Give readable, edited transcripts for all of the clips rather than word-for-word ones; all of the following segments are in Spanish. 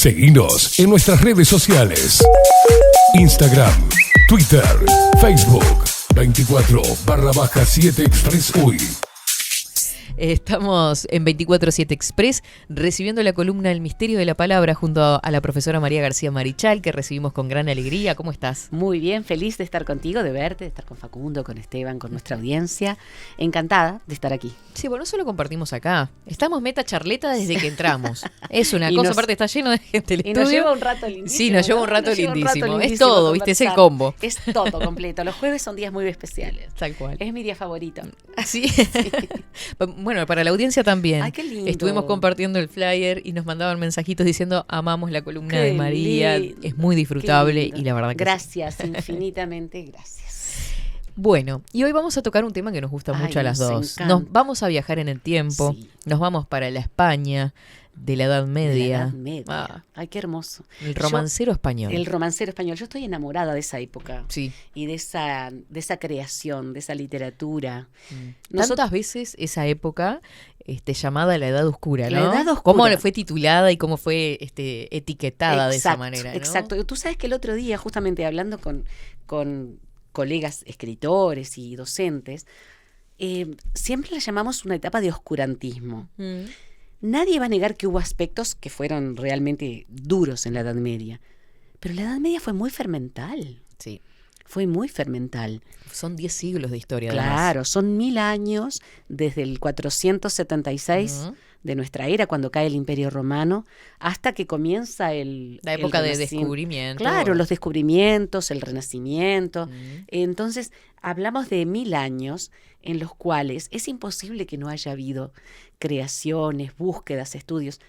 Seguinos en nuestras redes sociales. Instagram, Twitter, Facebook, 24/7 Express UI. Estamos en 24/7 Express recibiendo la columna El Misterio de la Palabra junto a la profesora María García Marichal, que recibimos con gran alegría. ¿Cómo estás? Muy bien, feliz de estar contigo, de verte, de estar con Facundo, con Esteban, con nuestra audiencia. Encantada de estar aquí. Sí, bueno, no solo compartimos acá. Estamos meta charleta desde que entramos. Es una Y cosa, nos- aparte está lleno de gente el Y estudio. nos lleva un rato lindísimo. Sí, nos lleva un ¿no? rato Nos lleva un rato lindísimo. Es lindísimo todo, ¿viste? Es el conversar. combo. Es todo completo. Los jueves son días muy especiales. Tal cual. Es mi día favorito. Sí. Bueno, para la audiencia también. Ay, qué lindo. Estuvimos compartiendo el flyer y nos mandaban mensajitos diciendo amamos la columna de Qué María, lindo, es muy disfrutable qué lindo. y la verdad que sí. Gracias, infinitamente gracias. Bueno, y hoy vamos a tocar un tema que nos gusta Ay, mucho a las nos dos. encanta. Nos vamos a viajar en el tiempo, Sí. nos vamos para la España de la Edad De Media. la Edad Media. Ah, Ay, qué hermoso. el romancero español. El romancero español. Yo estoy enamorada de esa época. Sí. Y de esa creación, de esa literatura. Tantas veces esa época llamada la Edad Oscura, ¿no? La Edad Oscura. Cómo fue titulada y cómo fue etiquetada de esa Exacto, manera, ¿no? Exacto. Tú sabes que el otro día, justamente hablando con colegas escritores y docentes, siempre la llamamos una etapa de oscurantismo. Mm. Nadie va a negar que hubo aspectos que fueron realmente duros en la Edad Media, pero la Edad Media fue muy fermental. Sí. Fue muy fermental. Son 10 siglos de historia, además. Claro, son 1000 años desde el 476 Ujú. de nuestra era, cuando cae el Imperio Romano, hasta que comienza La época de descubrimiento. Claro, los descubrimientos, el Renacimiento. Mm. Entonces, hablamos de 1000 años en los cuales es imposible que no haya habido creaciones, búsquedas, estudios.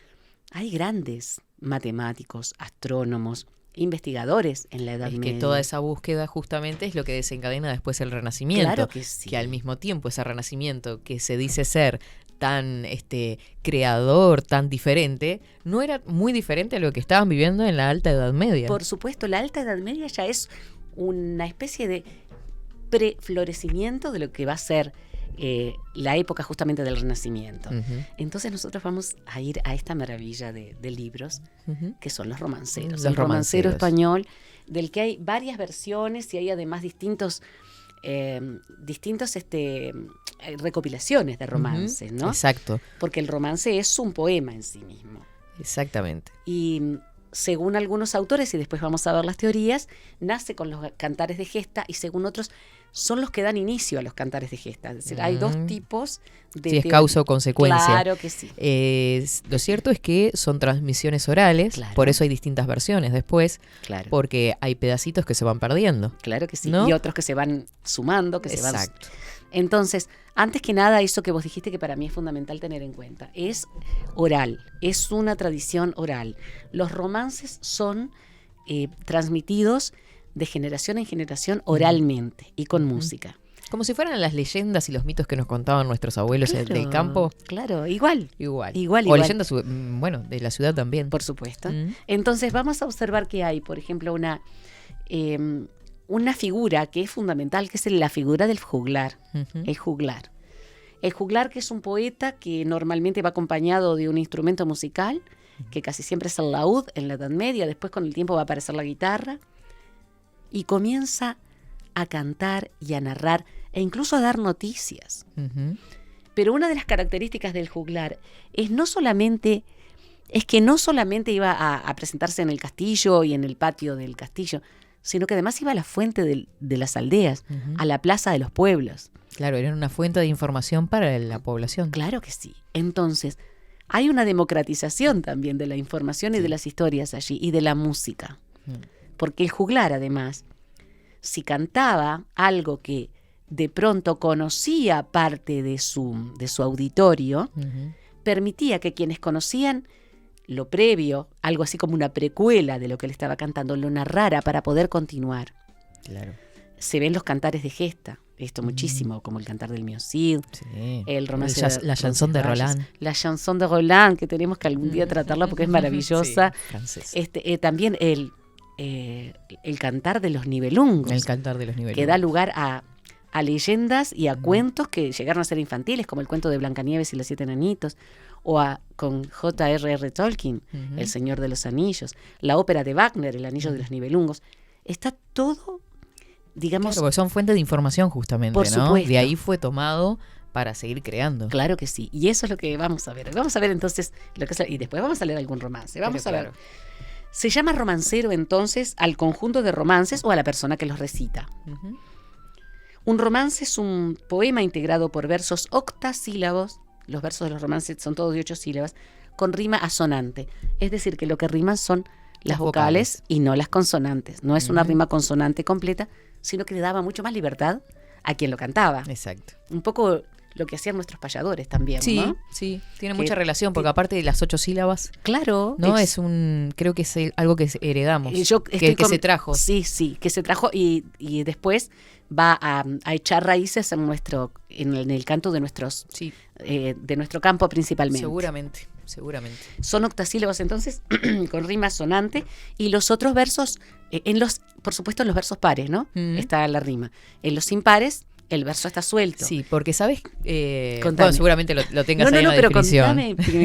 Hay grandes matemáticos, astrónomos, investigadores en la Edad Es Media. que toda esa búsqueda justamente es lo que desencadena después el Renacimiento. Claro que sí. Que al mismo tiempo ese Renacimiento que se dice ser tan creador, tan diferente, no era muy diferente a lo que estaban viviendo en la Alta Edad Media. Por supuesto, la Alta Edad Media ya es una especie de preflorecimiento de lo que va a ser la época justamente del Renacimiento. Ujú, Entonces nosotros vamos a ir a esta maravilla de libros ujú. que son los romanceros. Los El romancero romanceros. español, del que hay varias versiones y hay además distintos recopilaciones de romances, Ujú. ¿no? Exacto, Porque el romance es un poema en sí mismo. exactamente. Y según algunos autores, y después vamos a ver las teorías, nace con los cantares de gesta y según otros son los que dan inicio a los cantares de gesta. Es decir, hay dos tipos de Si es causa o consecuencia. Claro que sí. Lo cierto es que son transmisiones orales, Claro. por eso hay distintas versiones después, Claro. porque hay pedacitos que se van perdiendo. Claro que sí. ¿No? Y otros que se van sumando, que se van. Exacto. Entonces, antes que nada, eso que vos dijiste que para mí es fundamental tener en cuenta, es oral, es una tradición oral. Los romances son transmitidos de generación en generación oralmente y con música. Como si fueran las leyendas y los mitos que nos contaban nuestros abuelos del campo. Claro, igual. Igual. Igual, O igual. leyendas, de la ciudad también. Por supuesto. Mm. Entonces vamos a observar que hay, por ejemplo, una figura que es fundamental, que es la figura del juglar. Ujú. El juglar. El juglar, que es un poeta que normalmente va acompañado de un instrumento musical, que casi siempre es el laúd en la Edad Media, después con el tiempo va a aparecer la guitarra, y comienza a cantar y a narrar e incluso a dar noticias. Ujú. Pero una de las características del juglar es que no solamente iba a presentarse en el castillo y en el patio del castillo, sino que además iba a la fuente de las aldeas, Ujú. a la plaza de los pueblos. Claro, eran una fuente de información para la población. Claro que sí. Entonces, hay una democratización también de la información y de las historias allí, y de la música. Porque el juglar, además, si cantaba algo que de pronto conocía parte de su auditorio, Ujú. permitía que quienes conocían lo previo, algo así como una precuela de lo que él estaba cantando, lo narrara para poder continuar. Claro. Se ven los cantares de gesta, esto muchísimo, como el cantar del Miocid, Sí. el romance La chanson de Roncesvalles, Roland. la chanson de Roland, que tenemos que algún día tratarla porque es maravillosa. Sí, francés. También el cantar de los nibelungos, El cantar de los niveles. que da lugar a leyendas y a cuentos que llegaron a ser infantiles, como el cuento de Blancanieves y los 7 enanitos, con J.R.R. Tolkien, Ujú. El Señor de los Anillos, la ópera de Wagner, El Anillo de los Nibelungos. Está todo, digamos, Claro, porque son fuentes de información justamente, Por ¿no? supuesto. De ahí fue tomado para seguir creando. claro que sí. Y eso es lo que vamos a ver. Vamos a ver entonces lo que es, y después vamos a leer algún romance. Vamos Pero a ver. claro. Se llama romancero entonces al conjunto de romances o a la persona que los recita. Ujú. Un romance es un poema integrado por versos octasílabos. Los versos de los romances son todos de 8 sílabas, con rima asonante. Es decir, que lo que riman son las vocales y no las consonantes. No es una Ujú. rima consonante completa, sino que le daba mucho más libertad a quien lo cantaba. Exacto. Un poco lo que hacían nuestros payadores también, Sí, ¿no? sí, tiene Que- mucha relación, porque aparte de las 8 sílabas, Claro. ¿no? Creo que es algo que heredamos, Yo que estoy se trajo. Sí, sí, que se trajo y después va a echar raíces en el canto de Sí, de nuestro campo principalmente. seguramente. Son octasílabos entonces con rima sonante y los otros versos, por supuesto en los versos pares, ¿no? Mm. Está la rima. En los impares el verso está suelto. Sí, porque sabes, Contame. bueno, seguramente lo tengas No, ahí en la pero definición. contame, porque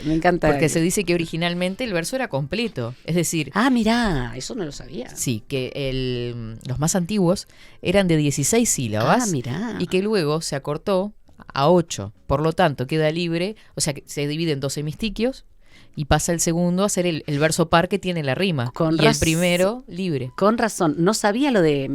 me encanta. Porque se dice que originalmente el verso era completo. Es decir, Ah, mirá, eso no lo sabía. sí, que los más antiguos eran de 16 sílabas Ah, mirá. y que luego se acortó a 8. Por lo tanto, queda libre, o sea, que se divide en 12 hemistiquios y pasa el segundo a ser el verso par que tiene la rima. Con y el razón. primero libre. Con razón, no sabía lo del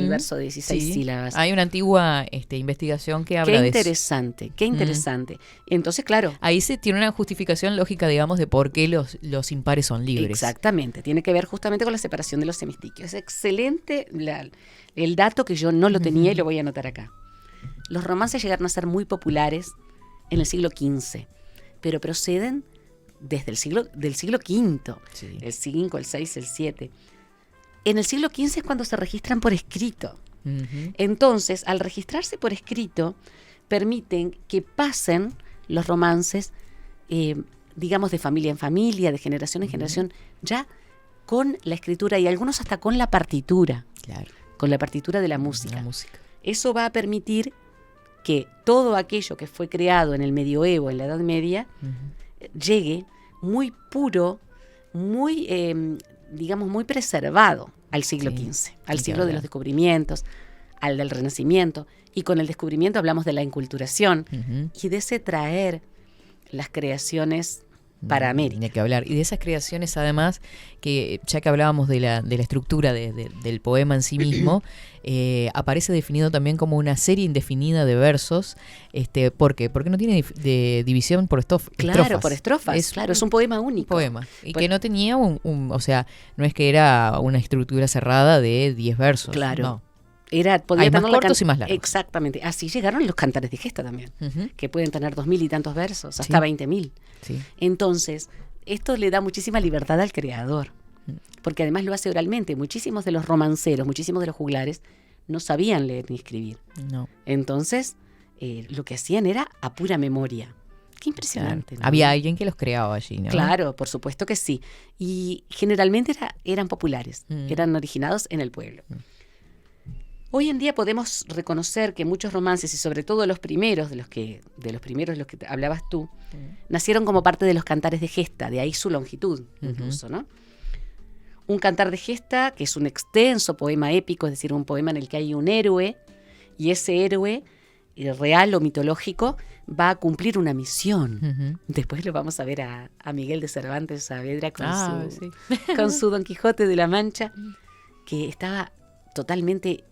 verso de 16 Sí. sílabas. Hay una antigua investigación que habla Qué de eso. interesante, qué interesante. Entonces, claro, Ahí se tiene una justificación lógica, digamos, de por qué los impares son libres. exactamente, tiene que ver justamente con la separación de los hemistiquios. Es excelente el dato que yo no lo tenía y lo voy a anotar acá. Los romances llegaron a ser muy populares en el siglo XV, pero proceden desde del siglo V, Sí. el 5, el 6, el 7. En el siglo XV es cuando se registran por escrito. Ujú. Entonces, al registrarse por escrito, permiten que pasen los romances, digamos, de familia en familia, de generación en generación, ya con la escritura y algunos hasta con la partitura de la música. La música. Eso va a permitir que todo aquello que fue creado en el medioevo, en la Edad Media, Ujú. llegue muy puro, muy, digamos, muy preservado al siglo Sí, XV, al ni que siglo de hablar. los descubrimientos, al del Renacimiento. Y con el descubrimiento hablamos de la inculturación Ujú. y de ese traer las creaciones para América. Ni que hablar. Y de esas creaciones, además, que ya que hablábamos de la estructura del poema en sí mismo, aparece definido también como una serie indefinida de versos. ¿Por qué? Porque no tiene de división por Claro, estrofas. por estrofas. Claro, es un poema único. poema. Y Pues- que no tenía o sea, no es que era una estructura cerrada de 10 versos. Claro. No. Podía Hay más tener la cortos y más largos. Exactamente. Así llegaron los cantares de gesta también, Ujú. que pueden tener 2000 y tantos versos, hasta Sí. 20.000. Sí. Entonces, esto le da muchísima libertad al creador, porque además lo hace oralmente. Muchísimos de los romanceros, muchísimos de los juglares no sabían leer ni escribir. No. Entonces, lo que hacían era a pura memoria. Qué impresionante. ¿no? Había alguien que los creaba allí, ¿no? Claro, por supuesto que sí. Y generalmente eran populares, Mm. eran originados en el pueblo. Hoy en día podemos reconocer que muchos romances, y sobre todo los primeros, de los que hablabas tú, nacieron como parte de los cantares de gesta, de ahí su longitud, incluso, ¿no? Un cantar de gesta, que es un extenso poema épico, es decir, un poema en el que hay un héroe, y ese héroe, real o mitológico, va a cumplir una misión. Ujú. Después lo vamos a ver a Miguel de Cervantes Saavedra Sí. con su Don Quijote de la Mancha, que estaba totalmente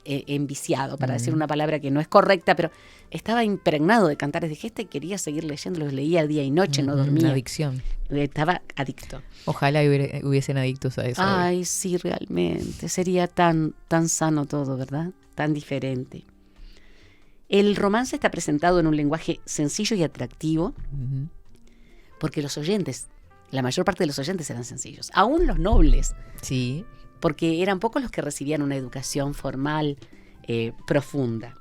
enviciado, para decir una palabra que no es correcta, pero estaba impregnado de cantares de gesta y quería seguir leyendo, los leía día y noche, no Una dormía. adicción. Estaba adicto. Ojalá hubiesen adictos a eso. Ay, sí, realmente. Sería tan sano todo, ¿verdad? Tan diferente. El romance está presentado en un lenguaje sencillo y atractivo, Ujú. porque los oyentes, la mayor parte de los oyentes eran sencillos, aún los nobles, Sí. porque eran pocos los que recibían una educación formal profunda.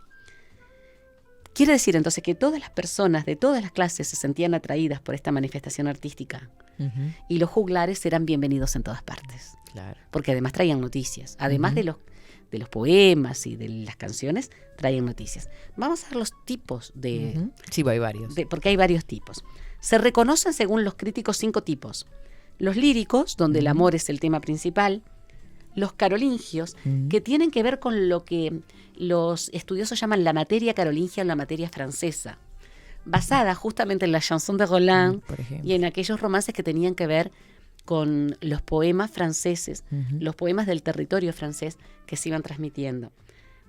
Quiere decir entonces que todas las personas de todas las clases se sentían atraídas por esta manifestación artística Ujú. y los juglares eran bienvenidos en todas partes, Claro. porque además traían noticias, además Ujú. los poemas y de las canciones, traían noticias. Vamos a ver los tipos de... Sí, hay varios. Porque hay varios tipos. Se reconocen, según los críticos, 5 tipos. Los líricos, donde el amor es el tema principal. Los carolingios, que tienen que ver con lo que los estudiosos llaman la materia carolingia o la materia francesa, basada justamente en la chanson de Roland por ejemplo, y en aquellos romances que tenían que ver con los poemas franceses, los poemas del territorio francés que se iban transmitiendo.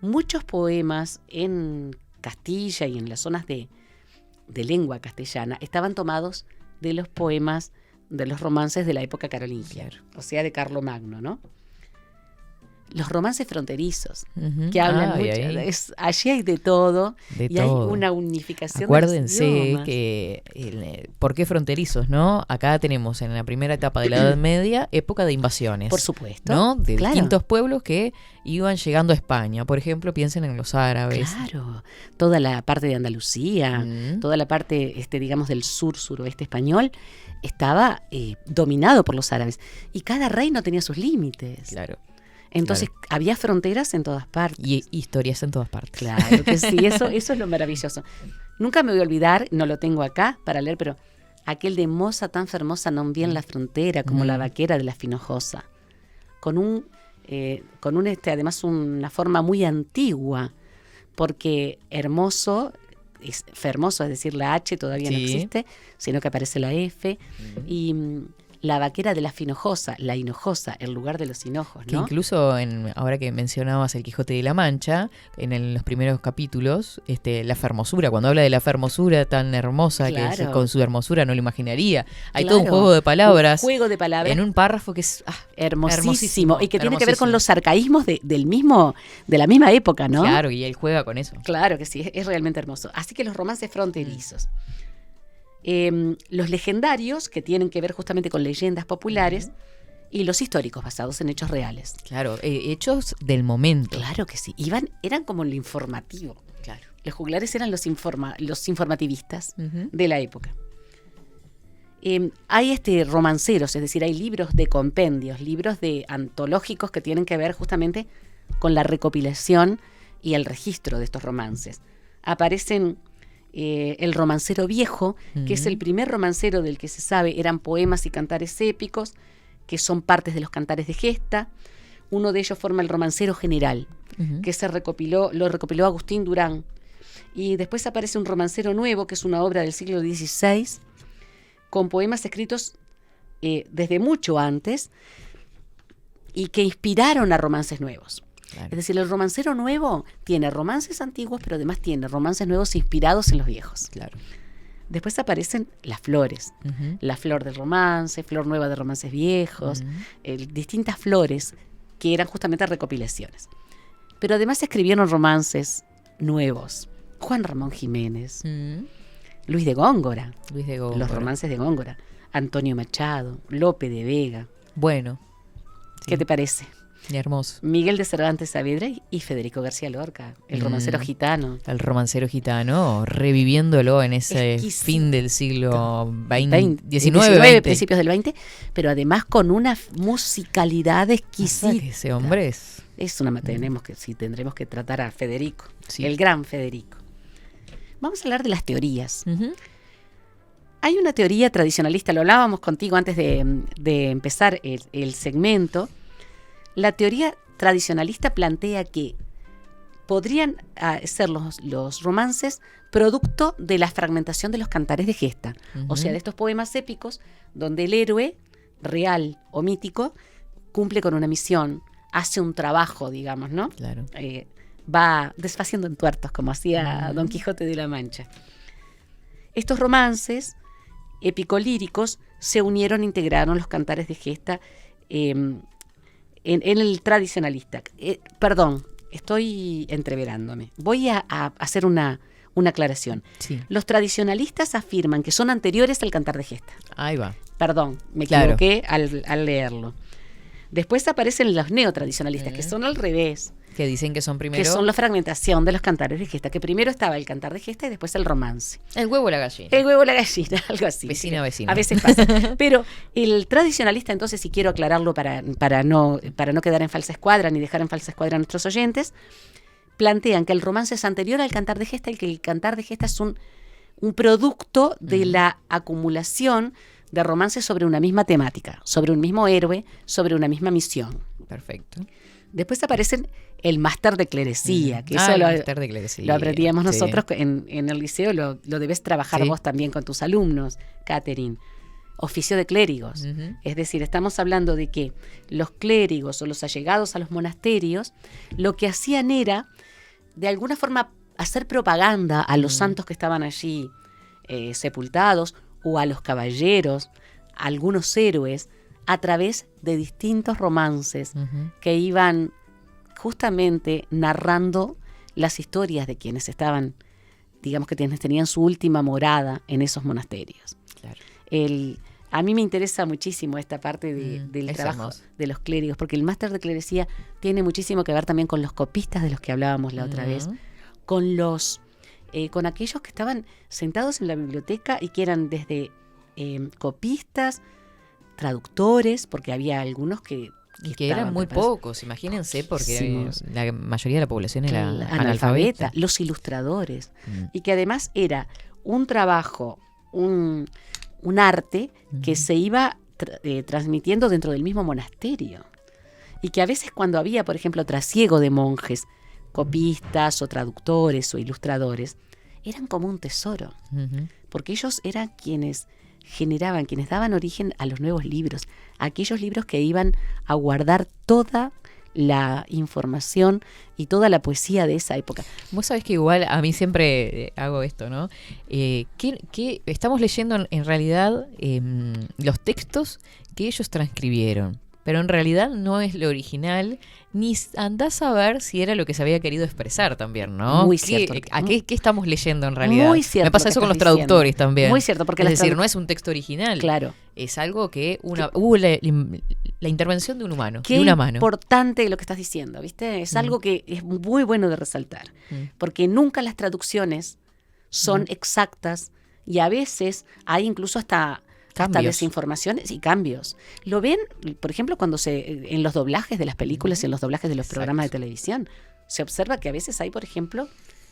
Muchos poemas en Castilla y en las zonas de lengua castellana estaban tomados de los poemas, de los romances de la época carolingia, o sea, de Carlomagno, ¿no? Los romances fronterizos, que hablan mucho. Allí hay de todo, y todo. Hay una unificación. Acuérdense de los idiomas. Que, ¿por qué fronterizos, no? Acá tenemos en la primera etapa de la Edad Media, época de invasiones. Por supuesto. ¿No? De distintos pueblos que iban llegando a España. Por ejemplo, piensen en los árabes. Claro, toda la parte de Andalucía, toda la parte, digamos, del suroeste español, estaba dominado por los árabes. Y cada reino tenía sus límites. Claro. Entonces había fronteras en todas partes. Y historias en todas partes. Claro que sí, eso es lo maravilloso. Nunca me voy a olvidar, no lo tengo acá para leer, pero aquel de moza tan fermosa non bien la frontera, como la vaquera de la Finojosa. Con además una forma muy antigua, porque hermoso, es fermoso, es decir, la H todavía no existe, sino que aparece la F, y la vaquera de la Finojosa, la Hinojosa, el lugar de los hinojos, ¿no? Que incluso, ahora que mencionabas el Quijote de la Mancha, en los primeros capítulos, la fermosura, cuando habla de la fermosura tan hermosa, que con su hermosura no lo imaginaría. Hay todo un juego de palabras. Un juego de palabras. En un párrafo que es hermosísimo. Y que tiene que ver con los arcaísmos de la misma época, ¿no? Claro, y él juega con eso. Claro que sí, es realmente hermoso. Así que los romances fronterizos. Los legendarios, que tienen que ver justamente con leyendas populares, y los históricos, basados en hechos reales. Claro, hechos del momento. Claro que sí. Eran como lo informativo. Claro. Los juglares eran los informativistas de la época. Hay romanceros, es decir, hay libros de compendios, libros de antológicos que tienen que ver justamente con la recopilación y el registro de estos romances. Aparecen el romancero viejo, que es el primer romancero del que se sabe, eran poemas y cantares épicos, que son partes de los cantares de gesta. Uno de ellos forma el romancero general, que lo recopiló Agustín Durán. Y después aparece un romancero nuevo, que es una obra del siglo XVI, con poemas escritos desde mucho antes y que inspiraron a romances nuevos. Claro. Es decir, el romancero nuevo tiene romances antiguos, pero además tiene romances nuevos inspirados en los viejos. Claro. Después aparecen las flores. La flor del romance, flor nueva de romances viejos, distintas flores que eran justamente recopilaciones. Pero además se escribieron romances nuevos. Juan Ramón Jiménez, Luis de Góngora, los romances de Góngora, Antonio Machado, Lope de Vega. Bueno. ¿Qué te parece? Hermoso. Miguel de Cervantes Saavedra y Federico García Lorca, el romancero gitano. El romancero gitano, reviviéndolo en ese fin del siglo XIX, principios del XX, pero además con una musicalidad exquisita. Ese hombre es una tendremos que tratar a Federico, el gran Federico. Vamos a hablar de las teorías. Hay una teoría tradicionalista, lo hablábamos contigo antes de empezar el segmento. La teoría tradicionalista plantea que podrían ser los romances producto de la fragmentación de los cantares de gesta, o sea, de estos poemas épicos donde el héroe, real o mítico, cumple con una misión, hace un trabajo, digamos, ¿no? Claro. Va desfaciendo en tuertos, como hacía Don Quijote de la Mancha. Estos romances épico-líricos se unieron e integraron los cantares de gesta en el tradicionalista. Perdón, estoy entreverándome. Voy a hacer una aclaración. Sí. Los tradicionalistas afirman que son anteriores al cantar de gesta. Ahí va. Perdón, me equivoqué al leerlo. Después aparecen los neotradicionalistas, que son al revés. Que dicen que son primero... Que son la fragmentación de los cantares de gesta, que primero estaba el cantar de gesta y después el romance. El huevo o la gallina. El huevo o la gallina, algo así. Vecina, sí. vecina. A veces pasa. Pero el tradicionalista, entonces, si quiero aclararlo para no quedar en falsa escuadra ni dejar en falsa escuadra a nuestros oyentes, plantean que el romance es anterior al cantar de gesta y que el cantar de gesta es un producto de la acumulación de romances sobre una misma temática, sobre un mismo héroe, sobre una misma misión. Perfecto. Después aparecen el máster de clerecía, que eso el máster de clerecía. lo aprendíamos Sí. nosotros en el liceo, lo debes trabajar Sí. vos también con tus alumnos, Catherine. Oficio de clérigos. Ujú. Es decir, estamos hablando de que los clérigos o los allegados a los monasterios lo que hacían era, de alguna forma, hacer propaganda a los santos que estaban allí sepultados o a los caballeros, a algunos héroes, a través de distintos romances Ujú. que iban justamente narrando las historias de quienes estaban, digamos que tenían su última morada en esos monasterios. Claro. A mí me interesa muchísimo esta parte del es trabajo hermoso. de los clérigos, porque el máster de clerecía tiene muchísimo que ver también con los copistas de los que hablábamos la otra vez, con aquellos que estaban sentados en la biblioteca y que eran desde copistas, traductores, porque había algunos que Y que eran estaban muy preparados. pocos, imagínense, porque Poquísimos. la mayoría de la población era Analfabeta, analfabeta. los ilustradores, Mm. y que además era un trabajo, un arte que Ujú. se iba transmitiendo dentro del mismo monasterio. Y que a veces cuando había, por ejemplo, trasiego de monjes, copistas o traductores o ilustradores, eran como un tesoro, Ujú. porque ellos eran quienes generaban, quienes daban origen a los nuevos libros, a aquellos libros que iban a guardar toda la información y toda la poesía de esa época. Vos sabés que igual a mí siempre hago esto, ¿no? Que estamos leyendo en realidad los textos que ellos transcribieron, pero en realidad no es lo original, ni andás a ver si era lo que se había querido expresar también, ¿no? Muy ¿Qué- cierto. ¿Qué estamos leyendo en realidad? Muy cierto Me pasa lo que eso con los estás diciendo. traductores también. Muy cierto, porque es las decir, no es un texto original. Claro. Es algo que hubo la intervención de un humano, Qué de una mano. importante lo que estás diciendo, ¿viste? Es algo que es muy bueno de resaltar, porque nunca las traducciones son exactas y a veces hay incluso hasta Cambios. desinformaciones y cambios. Lo ven, por ejemplo, cuando en los doblajes de las películas y en los doblajes de los Exacto. programas de televisión. Se observa que a veces hay, por ejemplo,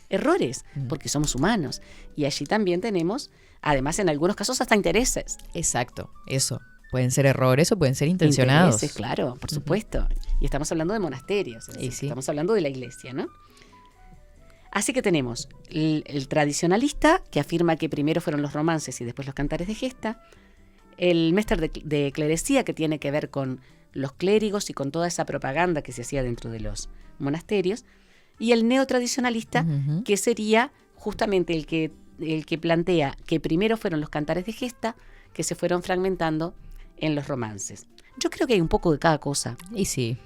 errores, porque somos humanos. Y allí también tenemos, además, en algunos casos, hasta intereses. Exacto, eso. Pueden ser errores o pueden ser intencionados. Intereses, claro, por supuesto. Y estamos hablando de monasterios, es Y decir, sí. estamos hablando de la iglesia, ¿no? Así que tenemos el tradicionalista, que afirma que primero fueron los romances y después los cantares de gesta, el máster de clerecía, que tiene que ver con los clérigos y con toda esa propaganda que se hacía dentro de los monasterios, y el neotradicionalista, Ujú. que sería justamente el que plantea que primero fueron los cantares de gesta, que se fueron fragmentando en los romances. Yo creo que hay un poco de cada cosa. Y sí.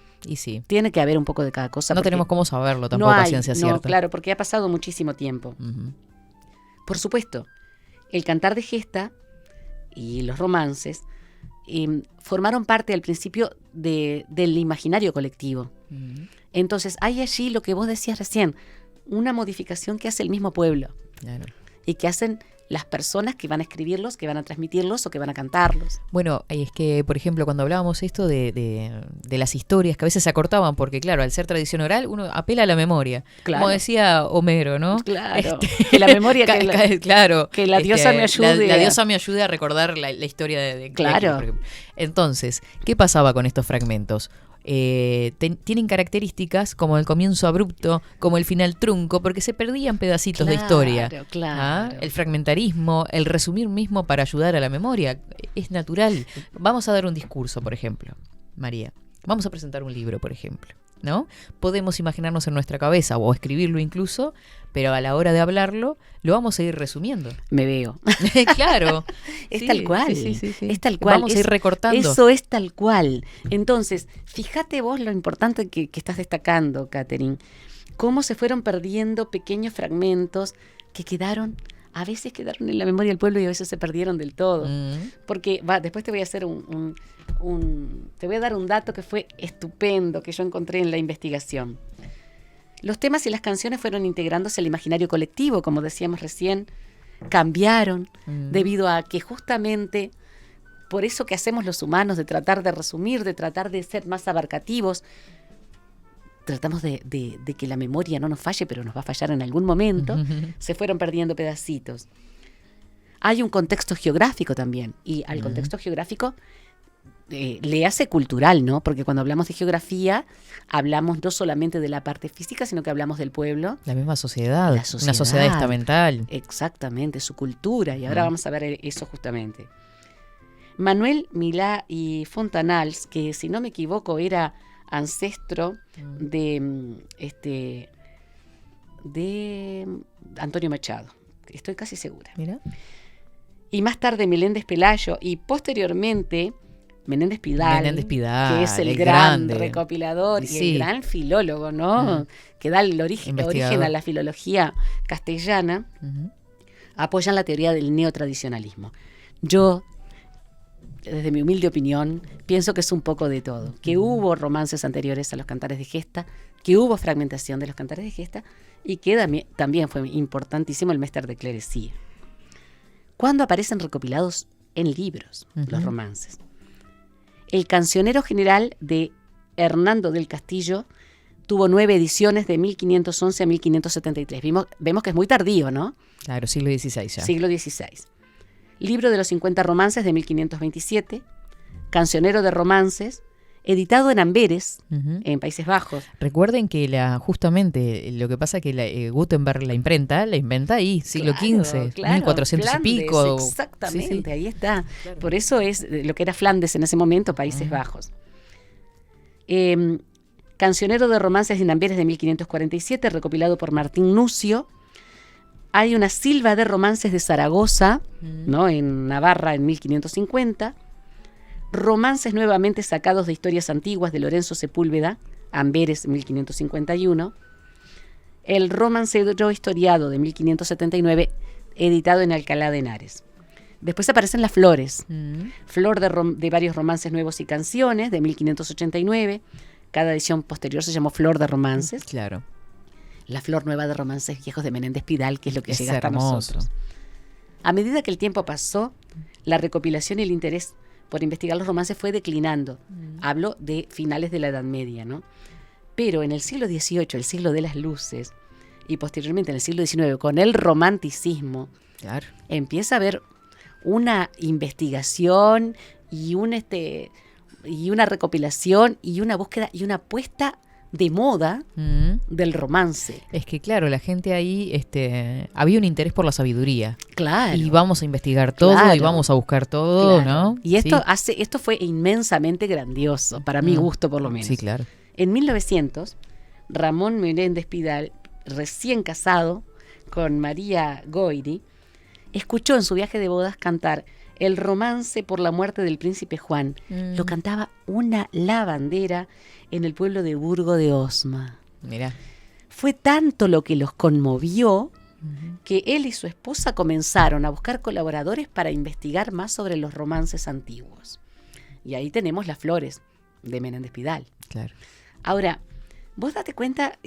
Tiene que haber un poco de cada cosa. No porque tenemos cómo saberlo tampoco a ciencia no, cierta. claro, porque ha pasado muchísimo tiempo. Ujú. Por supuesto, el cantar de gesta y los romances formaron parte al principio del imaginario colectivo. Ujú. Entonces hay allí lo que vos decías recién, una modificación que hace el mismo pueblo Claro. y que hacen las personas que van a escribirlos, que van a transmitirlos o que van a cantarlos. Bueno, es que, por ejemplo, cuando hablábamos esto de las historias que a veces se acortaban, porque claro, al ser tradición oral, uno apela a la memoria. Claro. Como decía Homero, ¿no? Claro, que la memoria... claro. que la diosa me ayude La a- diosa me ayude a recordar la historia de Claro. por ejemplo. Entonces, ¿qué pasaba con estos fragmentos? Tienen características como el comienzo abrupto, como el final trunco, porque se perdían pedacitos de historia. Claro. El fragmentarismo, el resumir mismo para ayudar a la memoria, es natural. Vamos a dar un discurso, por ejemplo, María. Vamos a presentar un libro, por ejemplo, ¿no? Podemos imaginarnos en nuestra cabeza o escribirlo incluso, pero a la hora de hablarlo, lo vamos a ir resumiendo. Me veo. Claro. Es Sí, tal cual. sí. Es tal cual. Vamos a ir recortando. Eso es tal cual. Entonces, fíjate vos lo importante que estás destacando, Catherine. Cómo se fueron perdiendo pequeños fragmentos que quedaron a veces quedaron en la memoria del pueblo y a veces se perdieron del todo. Mm. Porque después te voy a hacer te voy a dar un dato que fue estupendo, que yo encontré en la investigación. Los temas y las canciones fueron integrándose al imaginario colectivo, como decíamos recién, cambiaron debido a que justamente por eso que hacemos los humanos, de tratar de resumir, de tratar de ser más abarcativos, tratamos de que la memoria no nos falle, pero nos va a fallar en algún momento, se fueron perdiendo pedacitos. Hay un contexto geográfico también, y al contexto geográfico le hace cultural, ¿no? Porque cuando hablamos de geografía, hablamos no solamente de la parte física, sino que hablamos del pueblo. La misma sociedad, La sociedad. una sociedad estamental. Exactamente, su cultura, y ahora vamos a ver eso justamente. Manuel Milá y Fontanals, que si no me equivoco era ancestro de Antonio Machado, estoy casi segura. Mira. Y más tarde Meléndez Pelayo y posteriormente Menéndez Pidal, que es el gran recopilador y el gran filólogo, ¿no? Que da el origen a la filología castellana, apoyan la teoría del neotradicionalismo. Yo, desde mi humilde opinión, pienso que es un poco de todo. Que hubo romances anteriores a los cantares de gesta, que hubo fragmentación de los cantares de gesta y que también fue importantísimo el Mester de Clerecía. ¿Cuándo aparecen recopilados en libros los romances? El Cancionero General de Hernando del Castillo tuvo 9 ediciones de 1511 a 1573. Vemos que es muy tardío, ¿no? Claro, siglo XVI ya. Siglo XVI. Libro de los 50 romances de 1527. Cancionero de romances, editado en Amberes, en Países Bajos. Recuerden que justamente lo que pasa es que Gutenberg la inventa ahí, siglo XV, 1400 Flandes, y pico. Exactamente, Sí. ahí está. Claro. Por eso es lo que era Flandes en ese momento, Países Bajos. Cancionero de romances en Amberes de 1547, recopilado por Martín Nucio. Hay una Silva de romances de Zaragoza, ¿no? En Navarra en 1550. Romances nuevamente sacados de historias antiguas de Lorenzo Sepúlveda, Amberes 1551. El Romancero historiado de 1579, editado en Alcalá de Henares. Después aparecen las flores. Flor de varios romances nuevos y canciones de 1589. Cada edición posterior se llamó Flor de romances. Claro. La flor nueva de romances viejos de Menéndez Pidal, que es lo que llega hasta hermoso. nosotros. A medida que el tiempo pasó, la recopilación y el interés por investigar los romances fue declinando. Hablo de finales de la Edad Media, ¿no? Pero en el siglo XVIII, el siglo de las luces, y posteriormente en el siglo XIX, con el romanticismo, Claro. empieza a haber una investigación y una recopilación y una búsqueda y una puesta de moda del romance. Es que claro, la gente ahí, había un interés por la sabiduría. Claro. Y vamos a investigar todo Claro. y vamos a buscar todo, Claro. ¿no? Y esto Sí. esto fue inmensamente grandioso, para mi gusto por lo menos. Sí, claro. En 1900, Ramón Meléndez Pidal, recién casado con María Goyri, escuchó en su viaje de bodas cantar el romance por la muerte del príncipe Juan. Lo cantaba una lavandera en el pueblo de Burgo de Osma. Mirá. Fue tanto lo que los conmovió que él y su esposa comenzaron a buscar colaboradores para investigar más sobre los romances antiguos. Y ahí tenemos las flores de Menéndez Pidal. Claro. Ahora, vos date cuenta,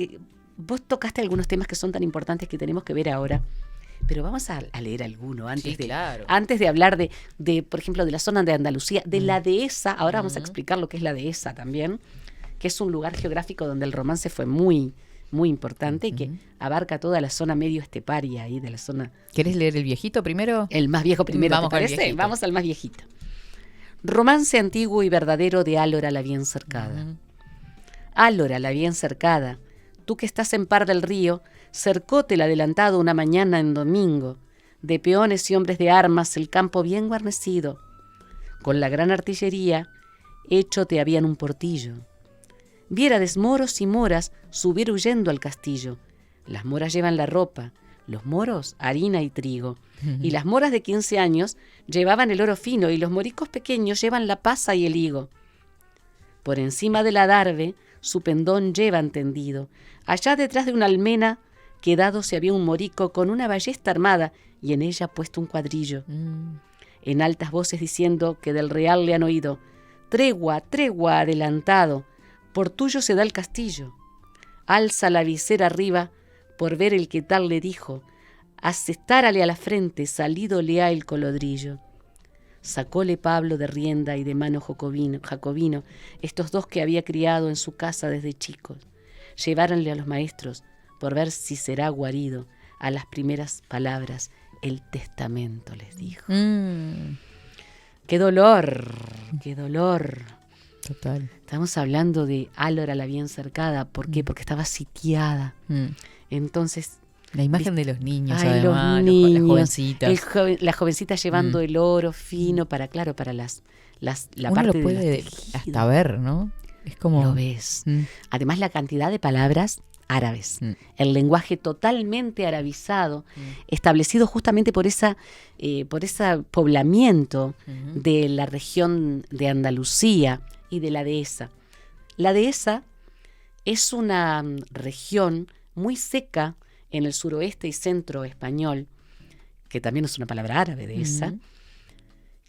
vos tocaste algunos temas que son tan importantes que tenemos que ver ahora, pero vamos a leer alguno antes, Sí, claro. antes de hablar de, por ejemplo, de la zona de Andalucía, de la Dehesa. Ahora vamos a explicar lo que es la Dehesa también, que es un lugar geográfico donde el romance fue muy, muy importante y que abarca toda la zona medio esteparia ahí de la zona. ¿Querés leer el viejito primero? El más viejo primero, Vamos ¿te con el parece? viejito. Vamos al más viejito. Romance antiguo y verdadero de Álora la bien cercada. Álora la bien cercada, tú que estás en Par del Río, cercóte el adelantado una mañana en domingo, de peones y hombres de armas el campo bien guarnecido. Con la gran artillería, hecho te habían un portillo. Viérades moros y moras subir huyendo al castillo. Las moras llevan la ropa, los moros harina y trigo. Y las moras de 15 años llevaban el oro fino y los moricos pequeños llevan la pasa y el higo. Por encima del adarve, su pendón llevan tendido. Allá detrás de una almena, quedado se había un morico con una ballesta armada y en ella puesto un cuadrillo, en altas voces diciendo que del real le han oído: tregua, tregua, adelantado, por tuyo se da el castillo. Alza la visera arriba por ver el que tal le dijo, asestárale a la frente, salido le ha el colodrillo. Sacóle Pablo de rienda y de mano Jacobino, estos dos que había criado en su casa desde chicos. Lleváronle a los maestros por ver si será guarido. A las primeras palabras, el testamento les dijo. ¡Qué dolor! ¡Qué dolor! Total. Estamos hablando de Álora la bien cercada. ¿Por qué? Porque estaba sitiada. Entonces... La imagen de los niños, ay, además, los niños, las jovencitas. La jovencita llevando el oro fino para la Uno parte lo puede de los hasta ver, ¿no? Es como... Lo ves. Además, la cantidad de palabras árabes. El lenguaje totalmente arabizado, establecido justamente por ese poblamiento de la región de Andalucía y de la Dehesa. La Dehesa es una región muy seca en el suroeste y centro español, que también es una palabra árabe, Dehesa,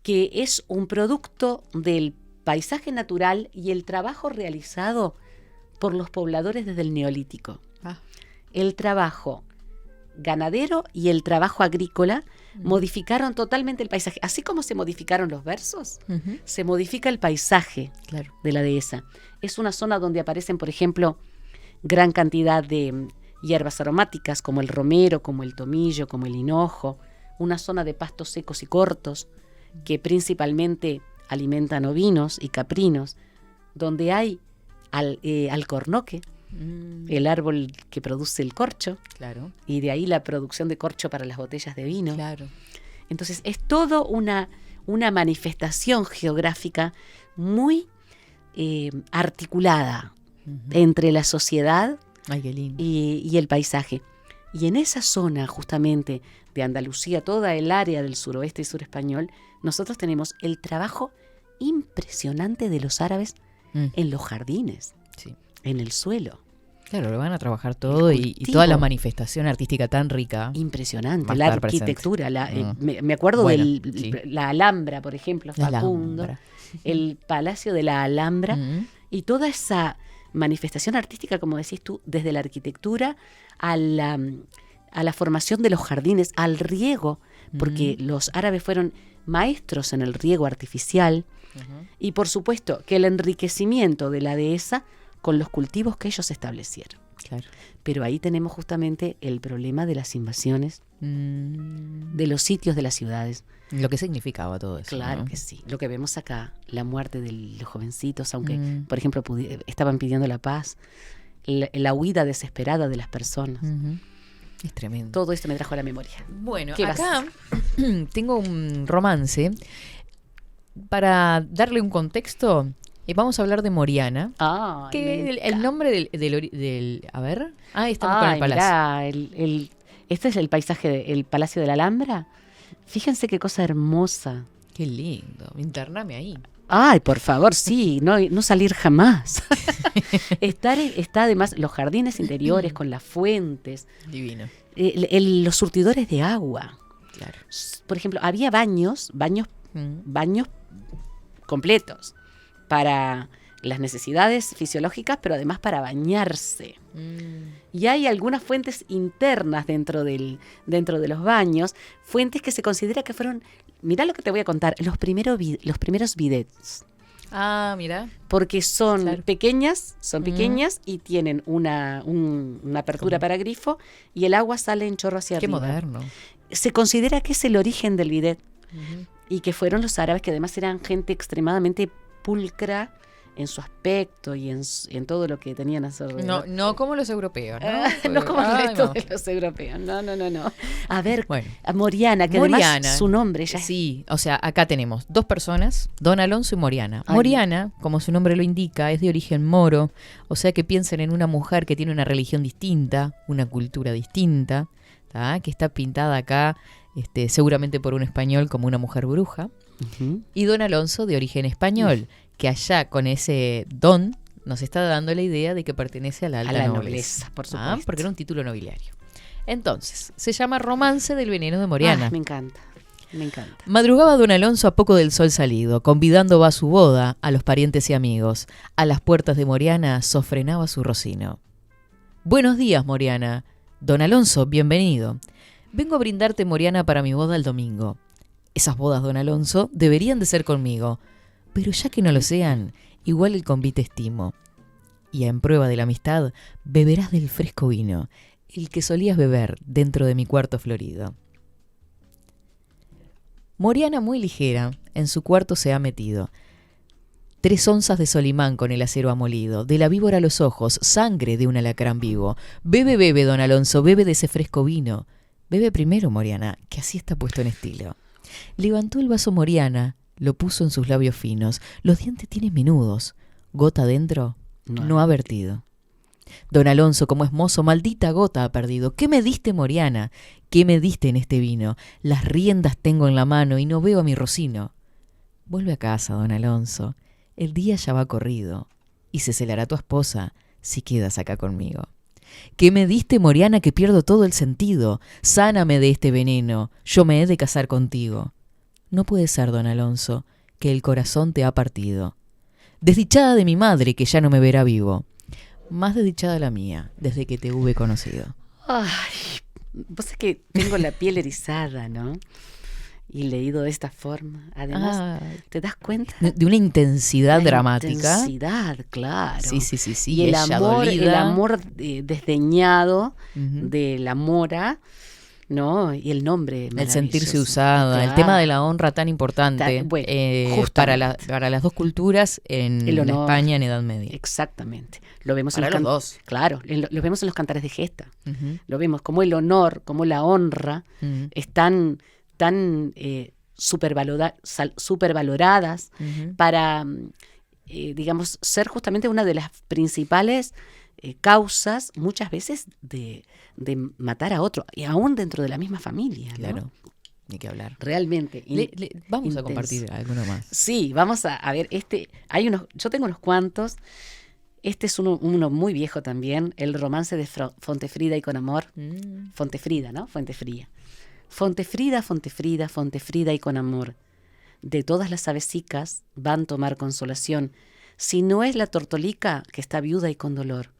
que es un producto del paisaje natural y el trabajo realizado por los pobladores desde el Neolítico. El trabajo ganadero y el trabajo agrícola modificaron totalmente el paisaje. Así como se modificaron los versos, se modifica el paisaje de la Dehesa. Es una zona donde aparecen, por ejemplo, gran cantidad de hierbas aromáticas como el romero, como el tomillo, como el hinojo, una zona de pastos secos y cortos que principalmente alimentan ovinos y caprinos, donde hay alcornoque, el árbol que produce el corcho, y de ahí la producción de corcho para las botellas de vino. Entonces es todo una manifestación geográfica muy articulada entre la sociedad y el paisaje. Y en esa zona justamente de Andalucía, toda el área del suroeste y sur español, nosotros tenemos el trabajo impresionante de los árabes en los jardines, en el suelo. Claro, lo van a trabajar todo y toda la manifestación artística tan rica. Impresionante, la arquitectura. Me acuerdo de la Alhambra, por ejemplo, Facundo, el Palacio de la Alhambra, y toda esa manifestación artística, como decís tú, desde la arquitectura a la formación de los jardines, al riego, porque los árabes fueron maestros en el riego artificial, y por supuesto que el enriquecimiento de la dehesa con los cultivos que ellos establecieron. Pero ahí tenemos justamente el problema de las invasiones, de los sitios de las ciudades. Lo que significaba todo eso. Claro, ¿no? Que sí. Lo que vemos acá, la muerte de los jovencitos, aunque, por ejemplo, estaban pidiendo la paz, la huida desesperada de las personas. Es tremendo. Todo esto me trajo a la memoria. Bueno, acá tengo un romance. Para darle un contexto, vamos a hablar de Moriana. Que el nombre del a ver. Estamos con el palacio. Mirá, este es el paisaje del Palacio de la Alhambra. Fíjense qué cosa hermosa. Qué lindo. Intername ahí. Ay, por favor, sí, no salir jamás. Está además los jardines interiores con las fuentes. Divino. Los surtidores de agua. Claro. Por ejemplo, había baños completos para las necesidades fisiológicas, pero además para bañarse. Y hay algunas fuentes internas dentro de los baños, fuentes que se considera que fueron, mirá lo que te voy a contar, los primeros bidets. Mira. Porque son pequeñas y tienen una apertura para grifo y el agua sale en chorro hacia arriba. Qué moderno. Se considera que es el origen del bidet y que fueron los árabes, que además eran gente extremadamente pulcra en su aspecto y en todo lo que tenían a su alrededor. No como los europeos, ¿no? No como el resto de los europeos. No. A ver, a Moriana, que además su nombre ya es... Sí, o sea, acá tenemos dos personas, Don Alonso y Moriana. Moriana, como su nombre lo indica, es de origen moro, o sea que piensen en una mujer que tiene una religión distinta, una cultura distinta, que está pintada acá seguramente por un español como una mujer bruja. Y Don Alonso, de origen español, que allá con ese don nos está dando la idea de que pertenece a la alta nobleza, por supuesto. Porque era un título nobiliario. Entonces, se llama Romance del veneno de Moriana. Ah, me encanta, me encanta. Madrugaba don Alonso a poco del sol salido, convidando va a su boda a los parientes y amigos. A las puertas de Moriana sofrenaba su rocino. Buenos días, Moriana. Don Alonso, bienvenido. Vengo a brindarte, Moriana, para mi boda el domingo. Esas bodas, don Alonso, deberían de ser conmigo. Pero ya que no lo sean, igual el convite estimo. Y en prueba de la amistad, beberás del fresco vino, el que solías beber dentro de mi cuarto florido. Moriana, muy ligera, en su cuarto se ha metido. 3 onzas de Solimán con el acero amolido, de la víbora a los ojos, sangre de un alacrán vivo. Bebe, bebe, don Alonso, bebe de ese fresco vino. Bebe primero, Moriana, que así está puesto en estilo. Levantó el vaso Moriana, lo puso en sus labios finos. Los dientes tienen menudos. Gota adentro, no ha vertido. Don Alonso, como es mozo, maldita gota ha perdido. ¿Qué me diste, Moriana? ¿Qué me diste en este vino? Las riendas tengo en la mano y no veo a mi rocino. Vuelve a casa, don Alonso. El día ya va corrido y se celará tu esposa si quedas acá conmigo. ¿Qué me diste, Moriana, que pierdo todo el sentido? Sáname de este veneno, yo me he de casar contigo. No puede ser, don Alonso, que el corazón te ha partido. Desdichada de mi madre, que ya no me verá vivo. Más desdichada la mía, desde que te hube conocido. Ay, vos es que tengo la piel erizada, ¿no? Y leído de esta forma. Además, ¿te das cuenta? De una intensidad dramática. Intensidad, claro. Sí. Y el amor dolida. Desdeñado de la mora, ¿no? Y el nombre El sentirse usada, claro. El tema de la honra tan importante para las dos culturas en España en Edad Media. Exactamente. Lo vemos para en los dos. Claro, lo vemos en los cantares de gesta. Lo vemos como el honor, como la honra están tan supervaloradas para, digamos, ser justamente una de las principales causas, muchas veces, de matar a otro, y aún dentro de la misma familia, ¿no? Claro, ni que hablar. Realmente. Vamos intenso. a compartir alguno más. Sí, vamos a ver, yo tengo unos cuantos. Este es uno muy viejo también, el romance de Fontefrida y con amor. Fontefrida, ¿no? Fuentefría. Fontefrida, Fontefrida, Fontefrida y con amor. De todas las avesicas van tomar consolación, si no es la tortolica que está viuda y con dolor.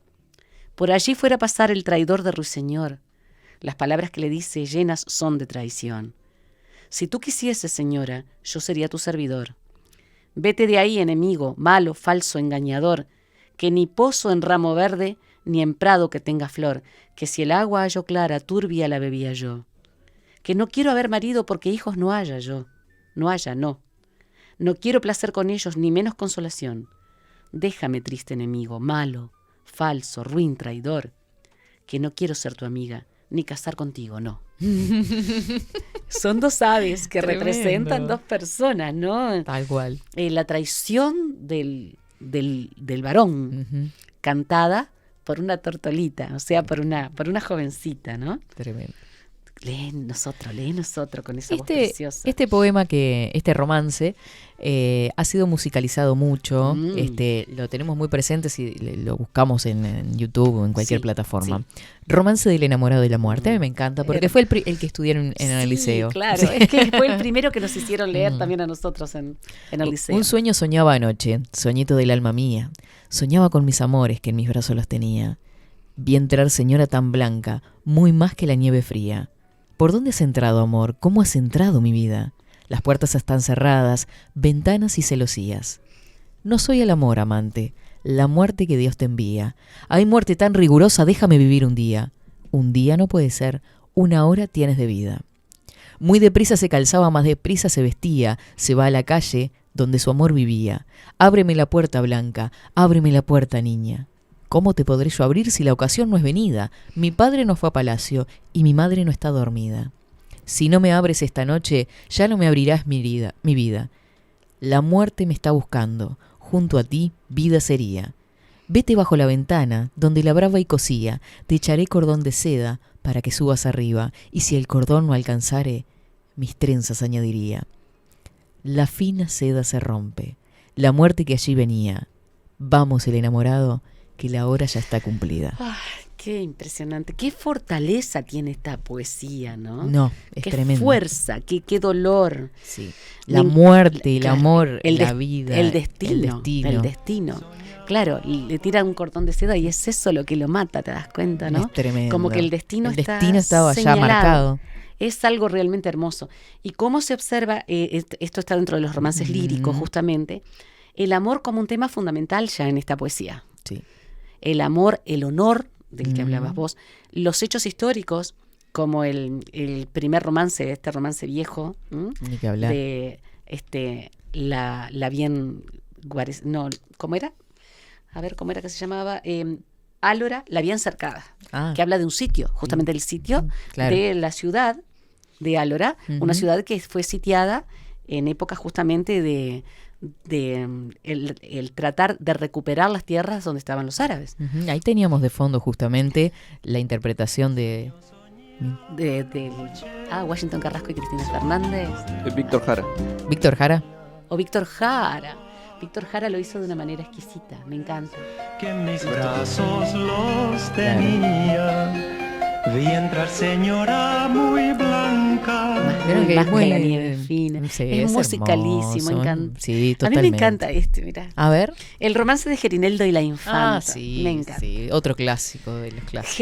Por allí fuera a pasar el traidor de Ruiseñor. Las palabras que le dice llenas son de traición. Si tú quisieses, señora, yo sería tu servidor. Vete de ahí, enemigo, malo, falso, engañador, que ni pozo en ramo verde, ni en prado que tenga flor, que si el agua hallo clara, turbia la bebía yo. Que no quiero haber marido porque hijos no haya yo. No quiero placer con ellos, ni menos consolación. Déjame, triste enemigo, malo, falso, ruin, traidor, que no quiero ser tu amiga, ni casar contigo, no. Son dos aves que representan dos personas, ¿no? Tal cual. La traición del varón, cantada por una tortolita, o sea, por una jovencita, ¿no? Tremendo. Lee nosotros con esa voz preciosa. Este poema, este romance, ha sido musicalizado mucho. Lo tenemos muy presente si lo buscamos en YouTube o en cualquier plataforma. Sí. Romance del enamorado de la muerte. A mí me encanta porque fue el que estudiaron en el liceo. Claro, es que fue el primero que nos hicieron leer también a nosotros en el liceo. Un sueño soñaba anoche, soñito del alma mía. Soñaba con mis amores que en mis brazos los tenía. Vi entrar señora tan blanca, muy más que la nieve fría. ¿Por dónde has entrado, amor? ¿Cómo has entrado, mi vida? Las puertas están cerradas, ventanas y celosías. No soy el amor, amante, la muerte que Dios te envía. Hay muerte tan rigurosa, déjame vivir un día. Un día no puede ser, una hora tienes de vida. Muy deprisa se calzaba, más deprisa se vestía. Se va a la calle donde su amor vivía. Ábreme la puerta, Blanca, ábreme la puerta, niña. ¿Cómo te podré yo abrir si la ocasión no es venida? Mi padre no fue a palacio y mi madre no está dormida. Si no me abres esta noche, ya no me abrirás mi vida. La muerte me está buscando, junto a ti vida sería. Vete bajo la ventana, donde labraba y cosía, te echaré cordón de seda para que subas arriba, y si el cordón no alcanzare, mis trenzas añadiría. La fina seda se rompe, la muerte que allí venía. Vamos, el enamorado, que la hora ya está cumplida. Ay, qué impresionante, qué fortaleza tiene esta poesía, ¿no? No, es qué tremendo. fuerza, qué dolor. Sí. La muerte, el Claro, amor, el la des- vida, el destino. el Claro, le tiran un cordón de seda y es eso lo que lo mata, ¿te das cuenta, no? Es tremendo. Como que el destino estaba ya señalado. marcado. Es algo realmente hermoso. Y cómo se observa, esto está dentro de los romances líricos justamente, el amor como un tema fundamental ya en esta poesía. Sí. El amor, el honor del que hablabas vos, los hechos históricos, como el primer romance, este romance viejo, Ni que hablar. de la bien no, ¿cómo era? A ver, ¿cómo era que se llamaba? Álora, la bien cercada, que habla de un sitio, justamente el sitio Claro. de la ciudad de Álora, una ciudad que fue sitiada en época justamente de el tratar de recuperar las tierras donde estaban los árabes. Ujú. Ahí teníamos de fondo justamente la interpretación de... Washington Carrasco y Cristina Fernández. Víctor Jara. Víctor Jara. O Víctor Jara. Víctor Jara lo hizo de una manera exquisita, me encanta. Que en mis brazos los tenía. Vi entrar señora muy blanca. Vieron que Más es que muy- la nieve fina. Sí, es musicalísimo, hermoso. encanta. Sí, A totalmente. mí me encanta mirá. A ver. El romance de Gerineldo y la infanta. Sí, me encanta. sí, otro clásico de los clásicos.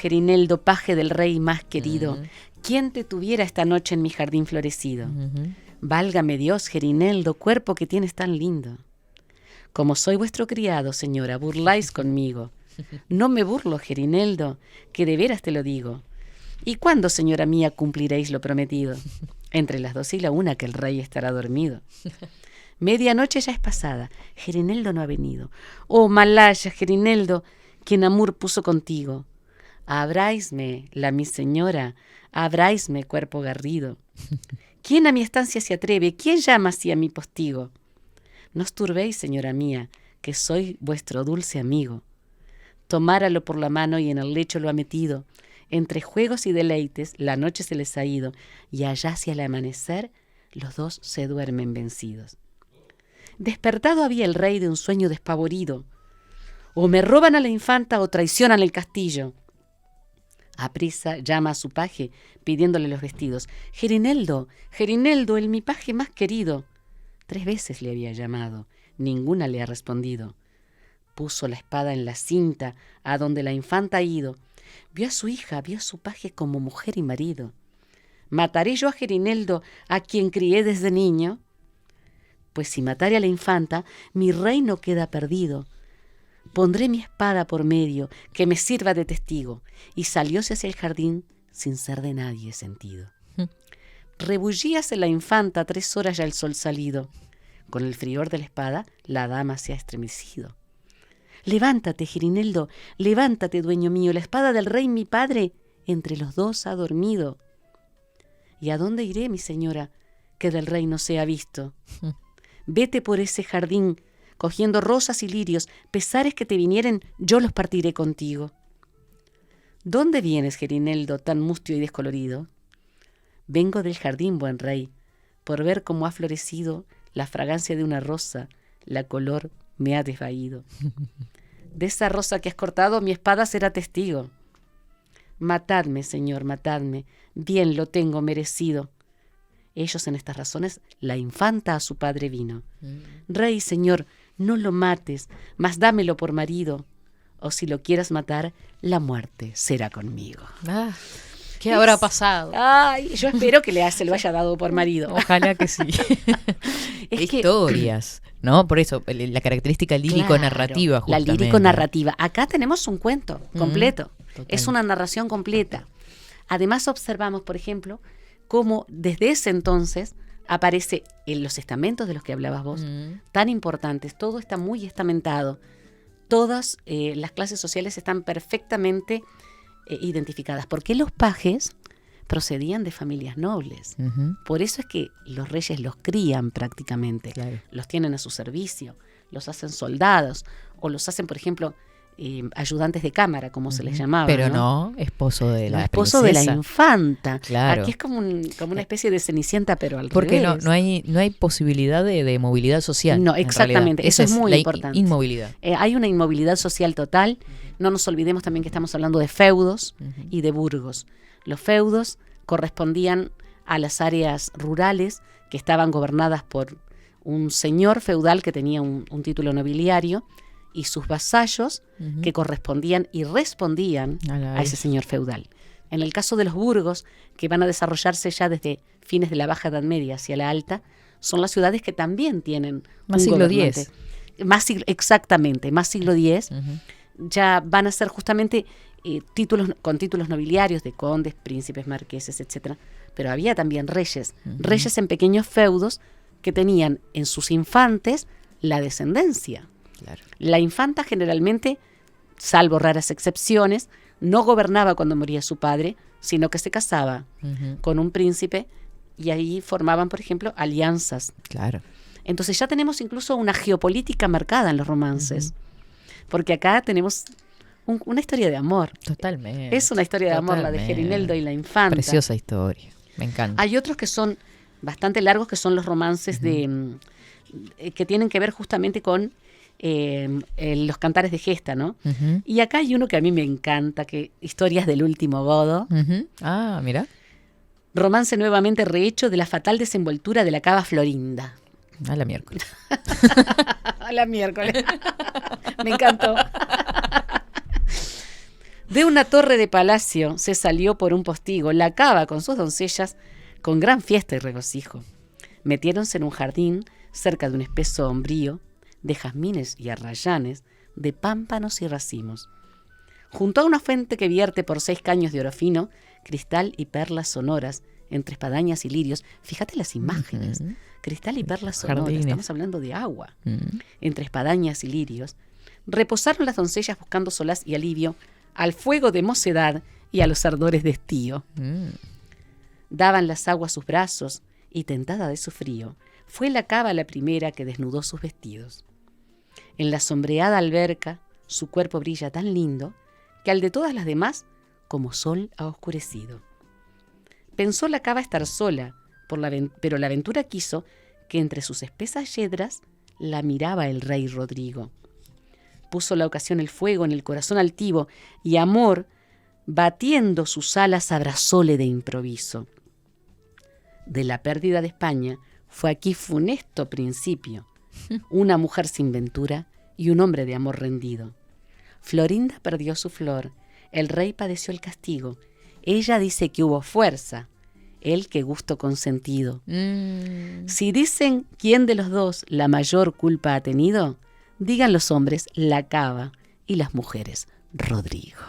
Gerineldo, paje del rey más querido, Ujú. ¿quién te tuviera esta noche en mi jardín florecido? Ujú. Válgame Dios, Gerineldo, cuerpo que tienes tan lindo. Como soy vuestro criado, señora, burláis conmigo. No me burlo, Gerineldo, que de veras te lo digo. ¿Y cuándo, señora mía, cumpliréis lo prometido? Entre las 12 y la 1 que el rey estará dormido. Medianoche ya es pasada, Gerineldo no ha venido. Oh, malaya, Gerineldo, quien amor puso contigo. Abráisme, la mi señora, abráisme, cuerpo garrido. ¿Quién a mi estancia se atreve? ¿Quién llama así a mi postigo? No os turbéis, señora mía, que soy vuestro dulce amigo. Tomáralo por la mano y en el lecho lo ha metido. Entre juegos y deleites la noche se les ha ido, y allá hacia el amanecer los dos se duermen vencidos. Despertado había el rey de un sueño despavorido. O me roban a la infanta o traicionan el castillo. Aprisa llama a su paje, pidiéndole los vestidos. Gerineldo, Gerineldo, el mi paje más querido. 3 veces le había llamado, ninguna le ha respondido. Puso la espada en la cinta, a donde la infanta ha ido. Vio a su hija, vio a su paje como mujer y marido. ¿Mataré yo a Gerineldo, a quien crié desde niño? Pues si matare a la infanta, mi reino queda perdido. Pondré mi espada por medio, que me sirva de testigo. Y salióse hacia el jardín sin ser de nadie sentido. Rebullíase la infanta 3 horas ya el sol salido. Con el frior de la espada, la dama se ha estremecido. Levántate, Gerineldo, levántate, dueño mío, la espada del rey mi padre entre los dos ha dormido. ¿Y a dónde iré, mi señora, que del rey no sea visto? Vete por ese jardín, cogiendo rosas y lirios, pesares que te vinieren, yo los partiré contigo. ¿Dónde vienes, Gerineldo, tan mustio y descolorido? Vengo del jardín, buen rey, por ver cómo ha florecido la fragancia de una rosa, la color me ha desvaído. De esa rosa que has cortado, mi espada será testigo. Matadme, señor, matadme, bien lo tengo merecido. Ellos en estas razones, la infanta a su padre vino. Rey, señor, no lo mates, mas dámelo por marido. O si lo quieras matar, la muerte será conmigo. ¿Qué habrá pasado? Ay, yo espero que se lo haya dado por marido. Ojalá que sí. Es que- Historias, ¿no? Por eso, la característica lírico-narrativa, Claro, la justamente. lírico-narrativa. Acá tenemos un cuento completo. total. Es una narración completa. Además observamos, por ejemplo, cómo desde ese entonces aparece en los estamentos de los que hablabas vos, tan importantes. Todo está muy estamentado. Todas las clases sociales están perfectamente identificadas. Porque los pajes procedían de familias nobles. Ujú. Por eso es que los reyes los crían prácticamente, Claro. los tienen a su servicio, los hacen soldados o los hacen, por ejemplo, ayudantes de cámara, como se les llamaba. Pero no, esposo de la esposo de la princesa. infanta. Claro. Aquí es como una especie de Cenicienta, pero al Porque revés. no hay posibilidad de movilidad social. No, en exactamente, realidad. eso Esa es muy la importante. Inmovilidad. Hay una inmovilidad social total. No nos olvidemos también que estamos hablando de feudos y de burgos. Los feudos correspondían a las áreas rurales que estaban gobernadas por un señor feudal que tenía un título nobiliario y sus vasallos que correspondían y respondían a ese señor feudal. En el caso de los burgos, que van a desarrollarse ya desde fines de la Baja Edad Media hacia la Alta, son las ciudades que también tienen Más un siglo gobernante. Exactamente, más siglo X. Ya van a ser justamente con títulos nobiliarios de condes, príncipes, marqueses, etcétera. Pero había también reyes en pequeños feudos que tenían en sus infantes la descendencia. Claro. La infanta generalmente, salvo raras excepciones, no gobernaba cuando moría su padre, sino que se casaba con un príncipe y ahí formaban, por ejemplo, alianzas. Claro. Entonces ya tenemos incluso una geopolítica marcada en los romances, porque acá tenemos una historia de amor. Totalmente. Es una historia de amor, la de Gerineldo y la infanta. Preciosa historia, me encanta. Hay otros que son bastante largos, que son los romances que tienen que ver justamente con los cantares de gesta, ¿no? Y acá hay uno que a mí me encanta, que Historias del último godo. Ah, mira. Romance nuevamente rehecho de la fatal desenvoltura de la cava Florinda. A la miércoles. A la miércoles. Me encantó. De una torre de palacio se salió por un postigo la cava con sus doncellas con gran fiesta y regocijo. Metiéronse en un jardín cerca de un espeso hombrío de jazmines y arrayanes, de pámpanos y racimos. Junto a una fuente que vierte por 6 caños de oro fino, cristal y perlas sonoras, entre espadañas y lirios. Fíjate las imágenes. Cristal y perlas sonoras, Jardines. estamos hablando de agua. Entre espadañas y lirios, reposaron las doncellas buscando solaz y alivio al fuego de mocedad y a los ardores de estío. Daban las aguas sus brazos y, tentada de su frío, fue la cava la primera que desnudó sus vestidos. En la sombreada alberca su cuerpo brilla tan lindo que al de todas las demás como sol ha oscurecido. Pensó la cava estar sola, pero la aventura quiso que entre sus espesas yedras la miraba el rey Rodrigo. Puso la ocasión el fuego en el corazón altivo y amor, batiendo sus alas, abrazóle de improviso. De la pérdida de España fue aquí funesto principio, una mujer sin ventura y un hombre de amor rendido. Florinda perdió su flor, el rey padeció el castigo, ella dice que hubo fuerza, él que gusto consentido. Si dicen quién de los dos la mayor culpa ha tenido, digan los hombres la cava y las mujeres Rodrigo.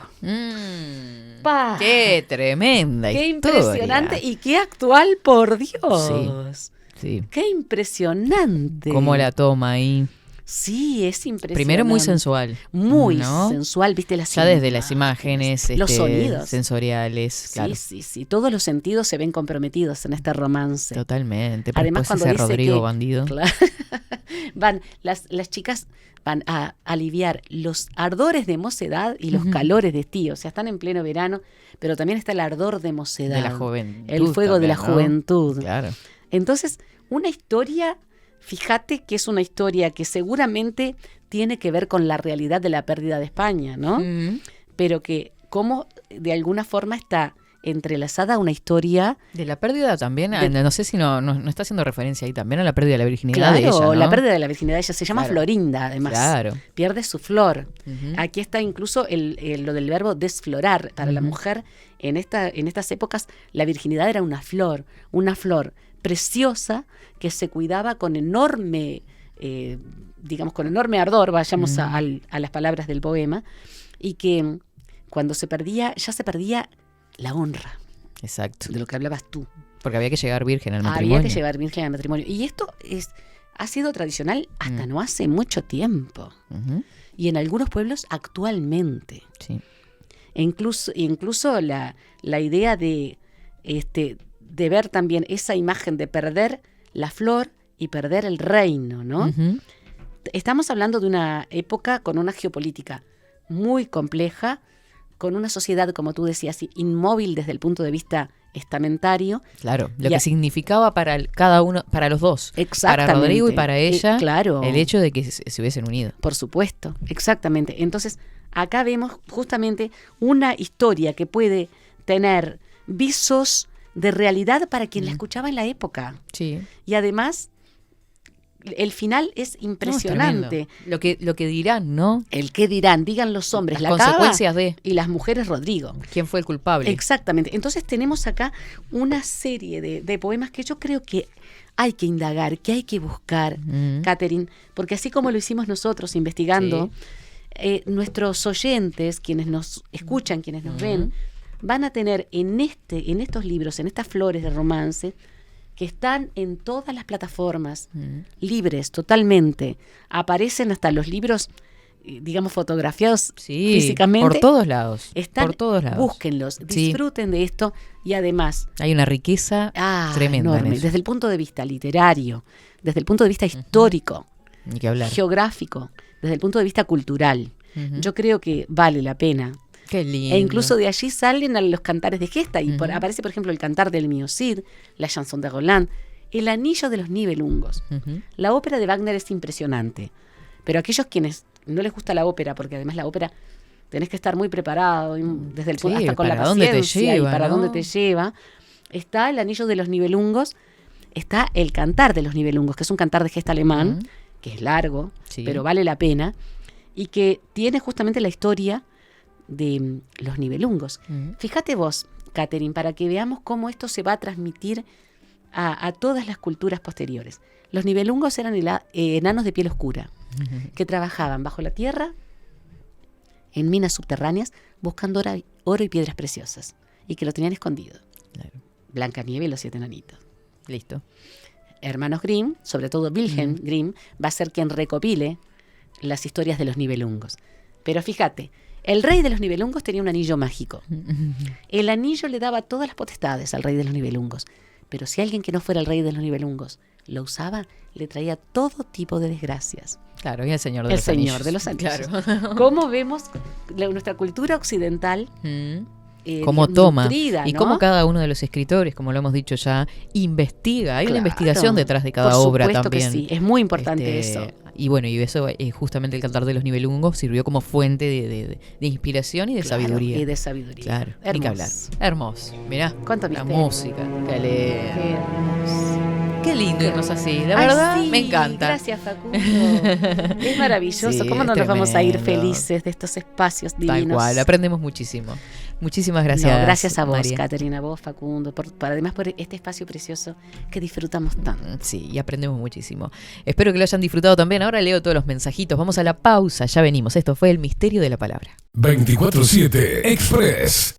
¡Pah! ¡Qué tremenda ¡Qué historia! impresionante! Y qué actual, por Dios. Sí. ¡Qué impresionante! ¿Cómo la toma ahí? Sí, es impresionante. Primero muy sensual. Muy ¿no? sensual, viste las Ya desde las imágenes los sonidos sensoriales. Claro. Sí. Todos los sentidos se ven comprometidos en este romance. Totalmente. Pero Además, después cuando ese dice Rodrigo que, bandido. Claro, las chicas van a aliviar los ardores de mocedad y los calores de estío. O sea, están en pleno verano, pero también está el ardor de mocedad. De la juventud. El fuego de la también, ¿no? juventud. Claro. Entonces, una historia, fíjate que es una historia que seguramente tiene que ver con la realidad de la pérdida de España, ¿no? Pero que como de alguna forma está entrelazada a una historia. De la pérdida también, no sé si no está haciendo referencia ahí también a la pérdida de la virginidad Claro, de ella, ¿no? la pérdida de la virginidad de ella se llama Claro. Florinda, además. Claro. Pierde su flor. Aquí está incluso lo del verbo desflorar. Para la mujer, en estas épocas, la virginidad era una flor preciosa que se cuidaba con enorme, con enorme ardor, vayamos a las palabras del poema, y que cuando se perdía, ya se perdía la honra. Exacto. De lo que hablabas tú. Porque había que llegar virgen al matrimonio. Había que llevar virgen al matrimonio. Y esto ha sido tradicional hasta no hace mucho tiempo. Y en algunos pueblos actualmente. Sí. E incluso la idea de ver también esa imagen de perder la flor y perder el reino, ¿no? Estamos hablando de una época con una geopolítica muy compleja, con una sociedad, como tú decías, inmóvil desde el punto de vista estamentario. Claro, lo que significaba para cada uno, para los dos, Exactamente. para Rodrigo y para ella, claro. el hecho de que se hubiesen unido. Por supuesto, exactamente. Entonces, acá vemos justamente una historia que puede tener visos de realidad para quien la escuchaba en la época. Sí. Y además, el final es impresionante. No, es lo que dirán, ¿no? El qué dirán, digan los hombres, Las la cava consecuencias de y las mujeres Rodrigo. quién fue el culpable. Exactamente. Entonces tenemos acá una serie de poemas que yo creo que hay que indagar, que hay que buscar, Catherine, porque así como lo hicimos nosotros investigando, nuestros oyentes, quienes nos escuchan, quienes nos ven, van a tener en estos libros, en estas flores de romance, que están en todas las plataformas, libres totalmente. Aparecen hasta los libros, digamos, fotografiados físicamente. Por todos lados. Están, por todos lados. Búsquenlos, disfruten de esto y además... Hay una riqueza tremenda enorme, en eso. desde el punto de vista literario, desde el punto de vista histórico, Ni que hablar. geográfico, desde el punto de vista cultural. Yo creo que vale la pena. Qué lindo. E incluso de allí salen a los cantares de gesta y aparece, por ejemplo, el cantar del Mio Cid, la chanson de Roland, el anillo de los Nibelungos. La ópera de Wagner es impresionante, pero aquellos quienes no les gusta la ópera, porque además la ópera tenés que estar muy preparado desde el punto hasta con la dónde te paciencia lleva, y para ¿no? dónde te lleva. Está el anillo de los Nibelungos, está el cantar de los Nibelungos, que es un cantar de gesta alemán, que es largo, pero vale la pena, y que tiene justamente la historia de los Nibelungos. Fíjate vos, Catherine, para que veamos cómo esto se va a transmitir a todas las culturas posteriores. Los Nibelungos eran enanos de piel oscura, que trabajaban bajo la tierra, en minas subterráneas, buscando oro y piedras preciosas, y que lo tenían escondido. Claro. Blancanieves y los 7 enanitos. Listo. Hermanos Grimm, sobre todo Wilhelm Grimm, va a ser quien recopile las historias de los Nibelungos. Pero fíjate, el rey de los Nibelungos tenía un anillo mágico. El anillo le daba todas las potestades al rey de los Nibelungos. Pero si alguien que no fuera el rey de los Nibelungos lo usaba, le traía todo tipo de desgracias. Claro, y el Señor de El los Señor Anillos. de los Anillos. Claro. ¿Cómo vemos nuestra cultura occidental? Cómo toma nutrida, y ¿no? cómo cada uno de los escritores, como lo hemos dicho ya, investiga. Hay una investigación detrás de cada Por obra supuesto también. que sí, es muy importante eso. Y bueno, y eso justamente el cantar de los Nibelungos sirvió como fuente de inspiración y de sabiduría. Y de sabiduría. Claro, Hermoso. ni que hablar. Hermoso. Mirá, ¿Cuánto la misterio? música. Qué hermoso. Qué lindo irnos así, la Ay, verdad sí, me encanta. Gracias, Facundo. Es maravilloso. Sí, ¿Cómo no es nos vamos a ir tremendo. felices de estos espacios divinos? Tal cual, aprendemos muchísimo. Muchísimas gracias. No, gracias a vos, María. Caterina, a vos, Facundo, además por este espacio precioso que disfrutamos tanto. Sí, y aprendemos muchísimo. Espero que lo hayan disfrutado también. Ahora leo todos los mensajitos. Vamos a la pausa, ya venimos. Esto fue El Misterio de la Palabra. 24/7 Express.